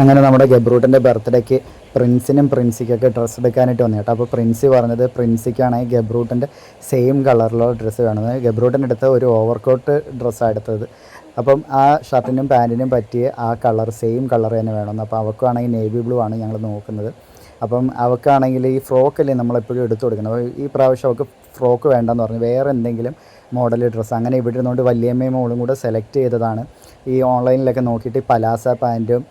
അങ്ങനെ നമ്മുടെ ഗബ്രൂട്ടിൻ്റെ ബർത്ത്ഡേക്ക് പ്രിൻസിനും പ്രിൻസിക്കൊക്കെ ഡ്രസ്സ് എടുക്കാനായിട്ട് വന്നു കേട്ടോ. അപ്പോൾ പ്രിൻസി പറഞ്ഞത് പ്രിൻസിക്കാണെങ്കിൽ ഗബ്രൂട്ടിൻ്റെ സെയിം കളറിലുള്ള ഡ്രസ്സ് വേണമെന്ന്. ഗബ്രൂട്ടിൻ്റെ അടുത്ത് ഒരു ഓവർകോട്ട് ഡ്രസ്സാണ് എടുത്തത്. അപ്പം ആ ഷർട്ടിനും പാൻറ്റിനും പറ്റിയ ആ കളർ സെയിം കളർ തന്നെ വേണമെന്ന്. അപ്പോൾ അവൾക്കാണെങ്കിൽ നേവി ബ്ലൂ ആണ് ഞങ്ങൾ നോക്കുന്നത്. അപ്പം അവൾക്കാണെങ്കിൽ ഈ ഫ്രോക്കല്ലേ നമ്മളെപ്പോഴും എടുത്തു കൊടുക്കുന്നത്. അപ്പോൾ ഈ പ്രാവശ്യം അവൾക്ക് ഫ്രോക്ക് വേണ്ടെന്ന് പറഞ്ഞു, വേറെ എന്തെങ്കിലും മോഡൽ ഡ്രസ്സ്. അങ്ങനെ ഇവിടെ ഇരുന്നുകൊണ്ട് വല്യമ്മയും മോളും കൂടെ സെലക്ട് ചെയ്തതാണ്. ഈ ഓൺലൈനിലൊക്കെ നോക്കിയിട്ട് പലാസ പാൻറ്റും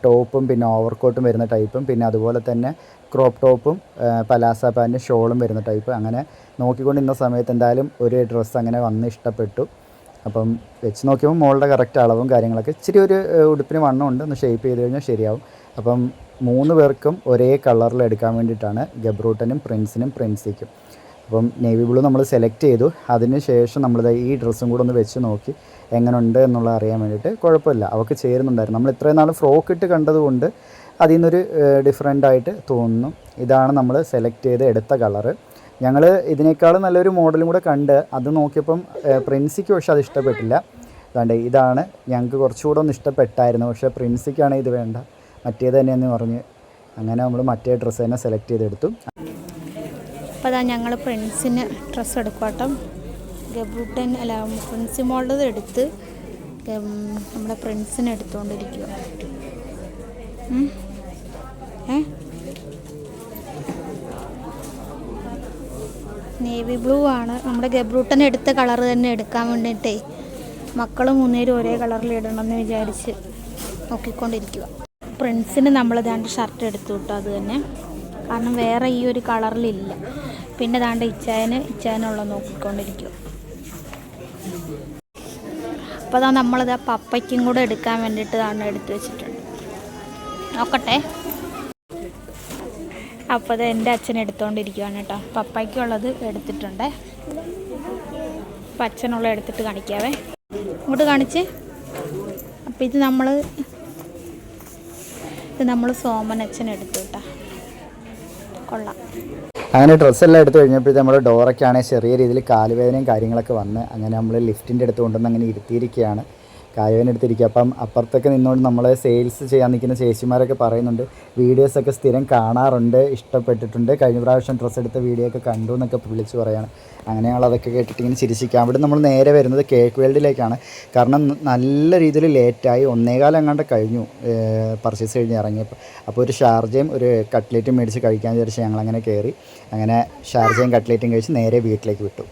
ടോപ്പും പിന്നെ ഓവർകോട്ടും വരുന്ന ടൈപ്പും പിന്നെ അതുപോലെ തന്നെ ക്രോപ്പ് ടോപ്പും പലാസ പാൻറ്റും ഷോളും വരുന്ന ടൈപ്പ്. അങ്ങനെ നോക്കിക്കൊണ്ടിരുന്ന സമയത്ത് എന്തായാലും ഒരു ഡ്രസ്സ് അങ്ങനെ വന്ന് ഇഷ്ടപ്പെട്ടു. അപ്പം വെച്ച് നോക്കിയപ്പോൾ മോളുടെ കറക്റ്റ് അളവും കാര്യങ്ങളൊക്കെ ഇച്ചിരി ഒരു ഉടുപ്പിന് വണ്ണമുണ്ട്, ഒന്ന് ഷേപ്പ് ചെയ്ത് കഴിഞ്ഞാൽ ശരിയാവും. അപ്പം 3 പേർക്കും ഒരേ കളറിൽ എടുക്കാൻ വേണ്ടിയിട്ടാണ് ഗബ്രൂട്ടനും പ്രിൻസിനും പ്രിൻസിക്കും. അപ്പം നേവി ബ്ലൂ നമ്മൾ സെലക്ട് ചെയ്തു. അതിന് ശേഷം നമ്മളിത് ഈ ഡ്രസ്സും കൂടെ ഒന്ന് വെച്ച് നോക്കി എങ്ങനെയുണ്ട് എന്നുള്ളത് അറിയാൻ വേണ്ടിയിട്ട്. കുഴപ്പമില്ല, അവൾക്ക് ചേരുന്നുണ്ടായിരുന്നു. നമ്മൾ ഇത്രയും നാൾ ഫ്രോക്ക് ഇട്ട് കണ്ടതുകൊണ്ട് അതിൽ നിന്നൊരു ഡിഫറെൻ്റായിട്ട് തോന്നുന്നു. ഇതാണ് നമ്മൾ സെലക്ട് ചെയ്ത് എടുത്ത കളറ്. ഞങ്ങൾ ഇതിനേക്കാളും നല്ലൊരു മോഡലും കൂടെ കണ്ട് അത് നോക്കിയപ്പം പ്രിൻസിക്ക് പക്ഷേ അത് ഇഷ്ടപ്പെട്ടില്ല. അതുകൊണ്ട് ഇതാണ് ഞങ്ങൾക്ക് കുറച്ചുകൂടെ ഒന്ന് ഇഷ്ടപ്പെട്ടായിരുന്നു. പക്ഷേ പ്രിൻസിക്കാണെങ്കിൽ ഇത് വേണ്ട, മറ്റേത് തന്നെയെന്ന് പറഞ്ഞ് അങ്ങനെ നമ്മൾ മറ്റേ ഡ്രസ്സ് തന്നെ സെലക്ട് ചെയ്തെടുത്തു. അപ്പോൾ അതാ ഞങ്ങൾ പ്രിൻസിന് ഡ്രസ്സ് എടുക്കട്ടോ. ഗബ്രൂട്ടൻ അല്ല പ്രിൻസി മോളുടെ എടുത്ത് നമ്മുടെ പ്രിൻസിന് എടുത്തുകൊണ്ടിരിക്കുക. നേവി ബ്ലൂ ആണ് നമ്മുടെ ഗബ്രൂട്ടൻ എടുത്ത കളർ തന്നെ എടുക്കാൻ വേണ്ടിയിട്ടേ മക്കൾ 3 പേരും ഒരേ കളറിൽ ഇടണമെന്ന് വിചാരിച്ച് നോക്കിക്കൊണ്ടിരിക്കുക. പ്രിൻസിന് നമ്മൾ ദാണ്ട് ഷർട്ട് എടുത്തു കിട്ടും, അത് തന്നെ, കാരണം വേറെ ഈ ഒരു കളറിലില്ല. പിന്നെ ദാണ്ട് ഇച്ചായനുള്ള നോക്കിക്കൊണ്ടിരിക്കുക. അപ്പോൾ അതാ നമ്മളിത് പപ്പയ്ക്കും കൂടെ എടുക്കാൻ വേണ്ടിയിട്ട് ദാണ്ട് എടുത്ത് വെച്ചിട്ടുണ്ട്. നോക്കട്ടെ. അപ്പോൾ അത് എൻ്റെ അച്ഛൻ എടുത്തുകൊണ്ടിരിക്കുകയാണ് കേട്ടോ. പപ്പയ്ക്കുള്ളത് എടുത്തിട്ടുണ്ട്. അപ്പം അച്ഛനുള്ള എടുത്തിട്ട് കാണിക്കാവേ, ഇങ്ങോട്ട് കാണിച്ച്. അപ്പോൾ ഇത് നമ്മൾ സോമനച്ഛൻ എടുത്തു കേട്ടോ. കൊള്ളാം. അങ്ങനെ ഡ്രസ്സെല്ലാം എടുത്തു കഴിഞ്ഞപ്പോൾ നമ്മൾ ഡോറയ്ക്കാണെങ്കിൽ ചെറിയ രീതിയിൽ കാലുവേദനയും കാര്യങ്ങളൊക്കെ വന്ന് അങ്ങനെ നമ്മൾ ലിഫ്റ്റിൻ്റെ അടുത്ത് കൊണ്ടുവന്ന് അങ്ങനെ ഇരുത്തിയിരിക്കുകയാണ്. കാലുവേദന എടുത്തിരിക്കുക. അപ്പം അപ്പുറത്തൊക്കെ നിന്നുകൊണ്ട് നമ്മൾ സെയിൽസ് ചെയ്യാൻ നിൽക്കുന്ന ചേച്ചിമാരൊക്കെ പറയുന്നുണ്ട്, വീഡിയോസൊക്കെ സ്ഥിരം കാണാറുണ്ട്, ഇഷ്ടപ്പെട്ടിട്ടുണ്ട്, കഴിഞ്ഞ പ്രാവശ്യം ഡ്രസ്സ് എടുത്ത വീഡിയോ ഒക്കെ കണ്ടു എന്നൊക്കെ വിളിച്ച് പറയാണ്. അങ്ങനെ ഞങ്ങൾ അതൊക്കെ കേട്ടിട്ട് ഇങ്ങനെ ചിരിച്ചിരിക്കാം. അവിടെ നമ്മൾ നേരെ വരുന്നത് കേക്ക് വേൾഡിലേക്കാണ്. കാരണം നല്ല രീതിയിൽ ലേറ്റായി, 1:15 അങ്ങാണ്ട് കഴിഞ്ഞു പർച്ചേസ് കഴിഞ്ഞ് ഇറങ്ങിയപ്പോൾ. അപ്പോൾ ഒരു ഷാർജയും ഒരു കട്ട്ലേറ്റും മേടിച്ച് കഴിക്കാൻ വിചാരിച്ച് ഞങ്ങളങ്ങനെ കയറി. അങ്ങനെ ഷാർജയും കട്ട്ലേറ്റും കഴിച്ച് നേരെ വീട്ടിലേക്ക് വിട്ടു.